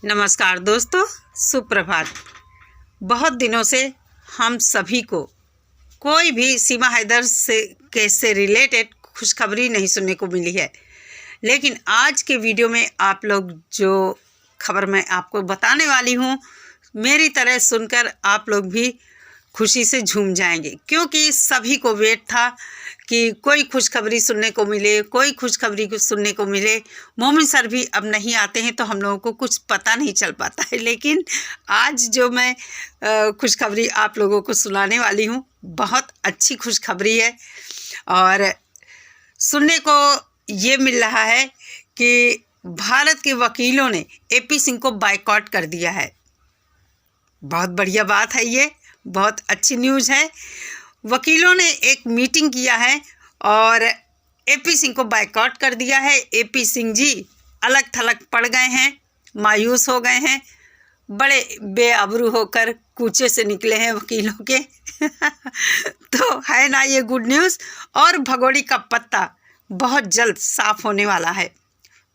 नमस्कार दोस्तों, सुप्रभात। बहुत दिनों से हम सभी को कोई भी सीमा हैदर से केस से रिलेटेड खुशखबरी नहीं सुनने को मिली है, लेकिन आज के वीडियो में आप लोग जो खबर मैं आपको बताने वाली हूँ, मेरी तरह सुनकर आप लोग भी खुशी से झूम जाएंगे, क्योंकि सभी को वेट था कि कोई खुशखबरी सुनने को मिले, कोई खुशखबरी को सुनने को मिले। मोमिन सर भी अब नहीं आते हैं तो हम लोगों को कुछ पता नहीं चल पाता है, लेकिन आज जो मैं खुशखबरी आप लोगों को सुनाने वाली हूँ, बहुत अच्छी खुशखबरी है। और सुनने को ये मिल रहा है कि भारत के वकीलों ने एपी सिंह को बायकॉट कर दिया है। बहुत बढ़िया बात है, ये बहुत अच्छी न्यूज़ है। वकीलों ने एक मीटिंग किया है और एपी सिंह को बायकॉट कर दिया है। एपी सिंह जी अलग थलग पड़ गए हैं, मायूस हो गए हैं, बड़े बेआबरू होकर कूचे से निकले हैं वकीलों के तो है ना ये गुड न्यूज़। और भगोड़ी का पत्ता बहुत जल्द साफ होने वाला है।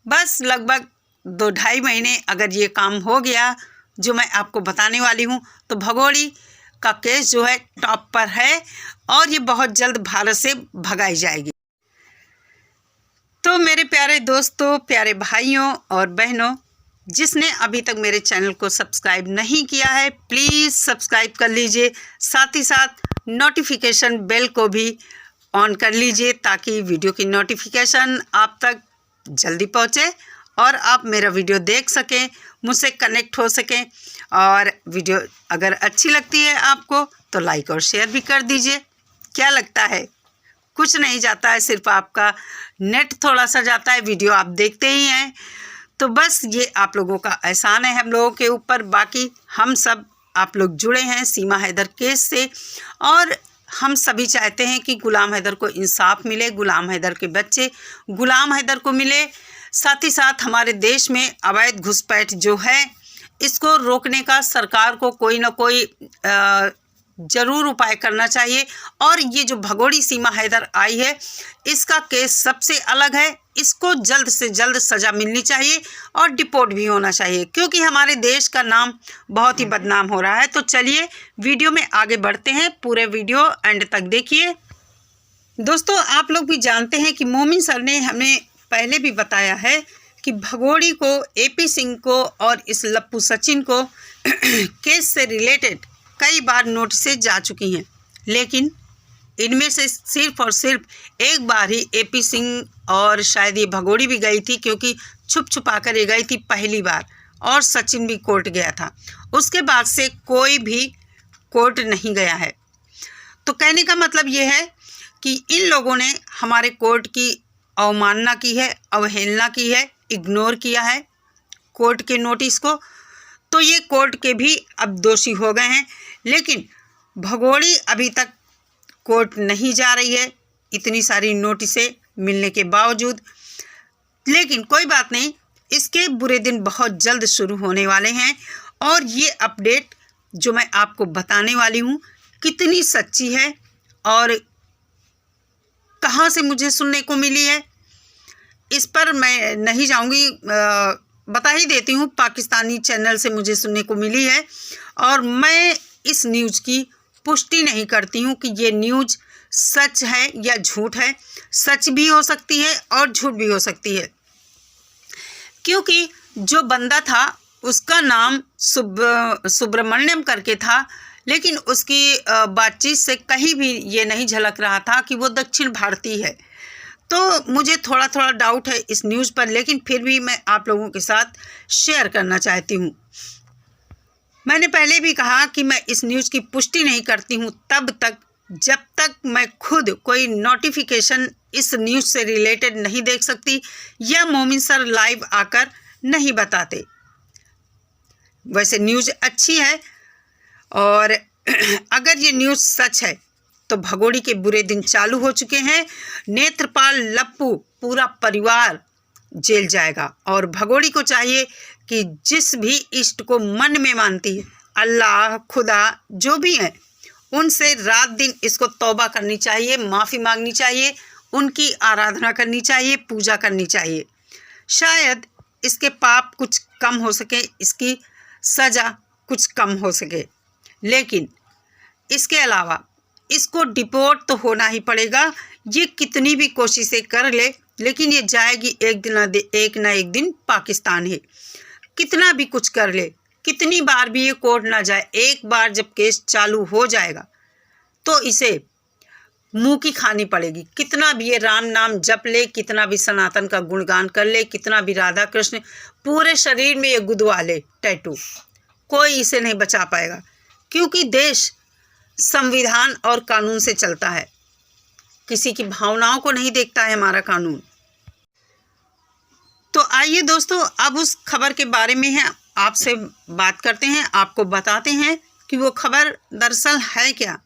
बस लगभग 2-2.5 महीने अगर ये काम हो गया जो मैं आपको बताने वाली हूँ, तो भगोड़ी का केस जो है टॉप पर है और ये बहुत जल्द भारत से भगाई जाएगी। तो मेरे प्यारे दोस्तों, प्यारे भाइयों और बहनों, जिसने अभी तक मेरे चैनल को सब्सक्राइब नहीं किया है, प्लीज़ सब्सक्राइब कर लीजिए। साथ ही साथ नोटिफिकेशन बेल को भी ऑन कर लीजिए ताकि वीडियो की नोटिफिकेशन आप तक जल्दी पहुँचे और आप मेरा वीडियो देख सकें, मुझसे कनेक्ट हो सकें। और वीडियो अगर अच्छी लगती है आपको तो लाइक और शेयर भी कर दीजिए। क्या लगता है, कुछ नहीं जाता है, सिर्फ आपका नेट थोड़ा सा जाता है, वीडियो आप देखते ही हैं। तो बस ये आप लोगों का एहसान है हम लोगों के ऊपर। बाकी हम सब आप लोग जुड़े हैं सीमा हैदर केस से और हम सभी चाहते हैं कि गुलाम हैदर को इंसाफ मिले, गुलाम हैदर के बच्चे गुलाम हैदर को मिले। साथ ही साथ हमारे देश में अवैध घुसपैठ जो है, इसको रोकने का सरकार को कोई ना कोई ज़रूर उपाय करना चाहिए। और ये जो भगोड़ी सीमा हैदर आई है, इसका केस सबसे अलग है। इसको जल्द से जल्द सज़ा मिलनी चाहिए और डिपोर्ट भी होना चाहिए, क्योंकि हमारे देश का नाम बहुत ही बदनाम हो रहा है। तो चलिए वीडियो में आगे बढ़ते हैं, पूरे वीडियो एंड तक देखिए। दोस्तों, आप लोग भी जानते हैं कि मोमिन सर ने हमें पहले भी बताया है कि भगोड़ी को, एपी सिंह को और इस लप्पू सचिन को केस से रिलेटेड कई बार नोटिसेज जा चुकी हैं, लेकिन इनमें से सिर्फ और सिर्फ एक बार ही एपी सिंह और शायद ये भगोड़ी भी गई थी, क्योंकि छुप छुपा कर ये गई थी पहली बार, और सचिन भी कोर्ट गया था। उसके बाद से कोई भी कोर्ट नहीं गया है। तो कहने का मतलब ये है कि इन लोगों ने हमारे कोर्ट की अवमानना की है, अवहेलना की है, इग्नोर किया है कोर्ट के नोटिस को। तो ये कोर्ट के भी अब दोषी हो गए हैं, लेकिन भगोड़ी अभी तक कोर्ट नहीं जा रही है, इतनी सारी नोटिसें मिलने के बावजूद। लेकिन कोई बात नहीं, इसके बुरे दिन बहुत जल्द शुरू होने वाले हैं। और ये अपडेट जो मैं आपको बताने वाली हूँ कितनी सच्ची है और कहाँ से मुझे सुनने को मिली है, इस पर मैं नहीं जाऊंगी, बता ही देती हूँ। पाकिस्तानी चैनल से मुझे सुनने को मिली है और मैं इस न्यूज़ की पुष्टि नहीं करती हूँ कि ये न्यूज़ सच है या झूठ है। सच भी हो सकती है और झूठ भी हो सकती है, क्योंकि जो बंदा था उसका नाम सुब्रमण्यम करके था, लेकिन उसकी बातचीत से कहीं भी ये नहीं झलक रहा था कि वो दक्षिण भारतीय है। तो मुझे थोड़ा थोड़ा डाउट है इस न्यूज़ पर, लेकिन फिर भी मैं आप लोगों के साथ शेयर करना चाहती हूँ। मैंने पहले भी कहा कि मैं इस न्यूज़ की पुष्टि नहीं करती हूँ तब तक जब तक मैं खुद कोई नोटिफिकेशन इस न्यूज़ से रिलेटेड नहीं देख सकती या मोमिन सर लाइव आकर नहीं बताते। वैसे न्यूज़ अच्छी है और अगर ये न्यूज़ सच है तो भगोड़ी के बुरे दिन चालू हो चुके हैं। नेत्रपाल, लप्पू, पूरा परिवार जेल जाएगा और भगोड़ी को चाहिए कि जिस भी इष्ट को मन में मानती है, अल्लाह, खुदा जो भी है, उनसे रात दिन इसको तौबा करनी चाहिए, माफ़ी मांगनी चाहिए, उनकी आराधना करनी चाहिए, पूजा करनी चाहिए। शायद इसके पाप कुछ कम हो सके, इसकी सज़ा कुछ कम हो सके। लेकिन इसके अलावा इसको डिपोर्ट तो होना ही पड़ेगा। ये कितनी भी कोशिशें कर ले, लेकिन ये जाएगी एक ना एक दिन पाकिस्तान ही। कितना भी कुछ कर ले, कितनी बार भी ये कोर्ट ना जाए, एक बार जब केस चालू हो जाएगा तो इसे मुंह की खानी पड़ेगी। कितना भी ये राम नाम जप ले, कितना भी सनातन का गुणगान कर ले, कितना भी राधा कृष्ण, पूरे शरीर में ये गुदवा ले टैटू, कोई इसे नहीं बचा पाएगा, क्योंकि देश संविधान और कानून से चलता है। किसी की भावनाओं को नहीं देखता है हमारा कानून। तो आइए दोस्तों, अब उस खबर के बारे में है आपसे बात करते हैं, आपको बताते हैं कि वो खबर दरअसल है क्या।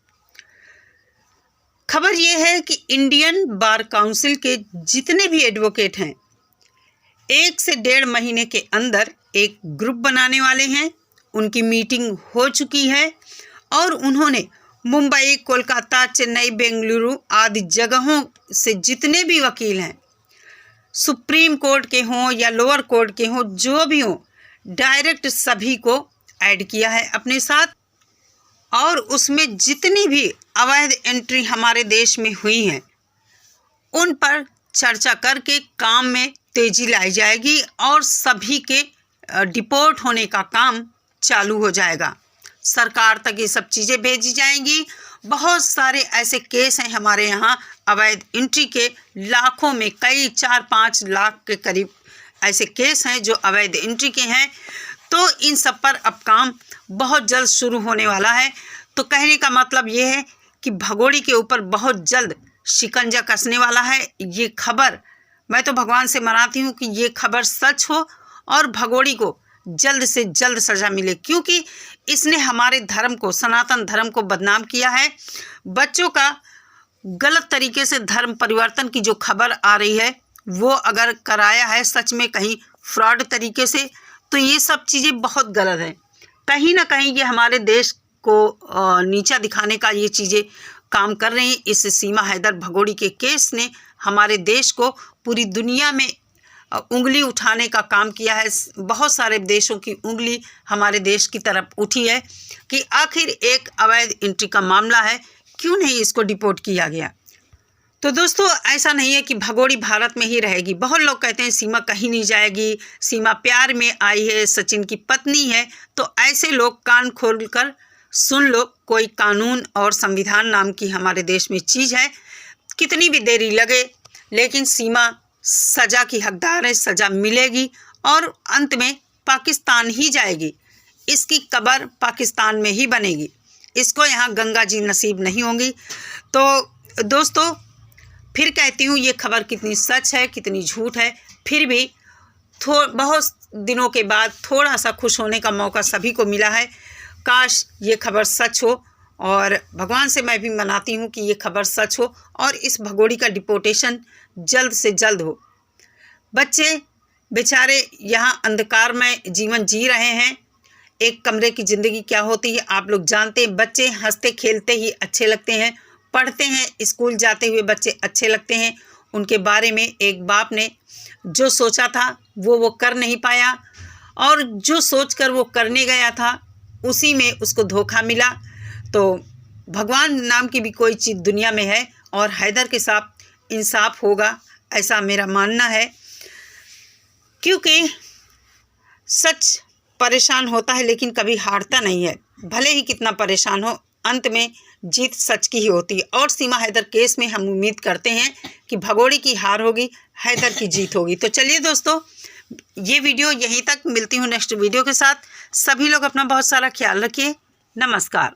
खबर ये है कि इंडियन बार काउंसिल के जितने भी एडवोकेट हैं 1 से 1.5 महीने के अंदर एक ग्रुप बनाने वाले हैं। उनकी मीटिंग हो चुकी है और उन्होंने मुंबई, कोलकाता, चेन्नई, बेंगलुरु आदि जगहों से जितने भी वकील हैं, सुप्रीम कोर्ट के हों या लोअर कोर्ट के हों, जो भी हों, डायरेक्ट सभी को ऐड किया है अपने साथ। और उसमें जितनी भी अवैध एंट्री हमारे देश में हुई हैं उन पर चर्चा करके काम में तेजी लाई जाएगी और सभी के डिपोर्ट होने का काम चालू हो जाएगा। सरकार तक ये सब चीज़ें भेजी जाएंगी। बहुत सारे ऐसे केस हैं हमारे यहाँ अवैध एंट्री के, लाखों में, कई 4-5 लाख के करीब ऐसे केस हैं जो अवैध एंट्री के हैं। तो इन सब पर अब काम बहुत जल्द शुरू होने वाला है। तो कहने का मतलब ये है कि भगोड़ी के ऊपर बहुत जल्द शिकंजा कसने वाला है। ये खबर मैं तो भगवान से मनाती हूँ कि ये खबर सच हो और भगोड़ी को जल्द से जल्द सज़ा मिले, क्योंकि इसने हमारे धर्म को, सनातन धर्म को बदनाम किया है। बच्चों का गलत तरीके से धर्म परिवर्तन की जो खबर आ रही है वो अगर कराया है सच में कहीं फ्रॉड तरीके से, तो ये सब चीज़ें बहुत गलत हैं। कहीं ना कहीं ये हमारे देश को नीचा दिखाने का ये चीज़ें काम कर रही हैं। इस सीमा हैदर भगोड़ी के केस ने हमारे देश को पूरी दुनिया में उंगली उठाने का काम किया है। बहुत सारे देशों की उंगली हमारे देश की तरफ उठी है कि आखिर एक अवैध एंट्री का मामला है, क्यों नहीं इसको डिपोर्ट किया गया। तो दोस्तों, ऐसा नहीं है कि भगोड़ी भारत में ही रहेगी। बहुत लोग कहते हैं सीमा कहीं नहीं जाएगी, सीमा प्यार में आई है, सचिन की पत्नी है। तो ऐसे लोग कान खोलकर सुन लो, कोई कानून और संविधान नाम की हमारे देश में चीज़ है। कितनी भी देरी लगे, लेकिन सीमा सज़ा की हकदार है, सज़ा मिलेगी और अंत में पाकिस्तान ही जाएगी। इसकी कब्र पाकिस्तान में ही बनेगी, इसको यहाँ गंगा जी नसीब नहीं होंगी। तो दोस्तों, फिर कहती हूँ ये खबर कितनी सच है कितनी झूठ है, फिर भी बहुत दिनों के बाद थोड़ा सा खुश होने का मौका सभी को मिला है। काश ये खबर सच हो, और भगवान से मैं भी मनाती हूँ कि ये खबर सच हो और इस भगोड़ी का डिपोर्टेशन जल्द से जल्द हो। बच्चे बेचारे यहाँ अंधकार में जीवन जी रहे हैं। एक कमरे की ज़िंदगी क्या होती है आप लोग जानते हैं। बच्चे हंसते खेलते ही अच्छे लगते हैं, पढ़ते हैं, स्कूल जाते हुए बच्चे अच्छे लगते हैं। उनके बारे में एक बाप ने जो सोचा था वो कर नहीं पाया, और जो सोचकर वो करने गया था उसी में उसको धोखा मिला। तो भगवान नाम की भी कोई चीज़ दुनिया में है और हैदर के साथ इंसाफ होगा, ऐसा मेरा मानना है। क्योंकि सच परेशान होता है लेकिन कभी हारता नहीं है, भले ही कितना परेशान हो, अंत में जीत सच की ही होती है। और सीमा हैदर केस में हम उम्मीद करते हैं कि भगोड़ी की हार होगी, हैदर की जीत होगी। तो चलिए दोस्तों, ये वीडियो यहीं तक, मिलती हूँ नेक्स्ट वीडियो के साथ। सभी लोग अपना बहुत सारा ख्याल रखिए। नमस्कार।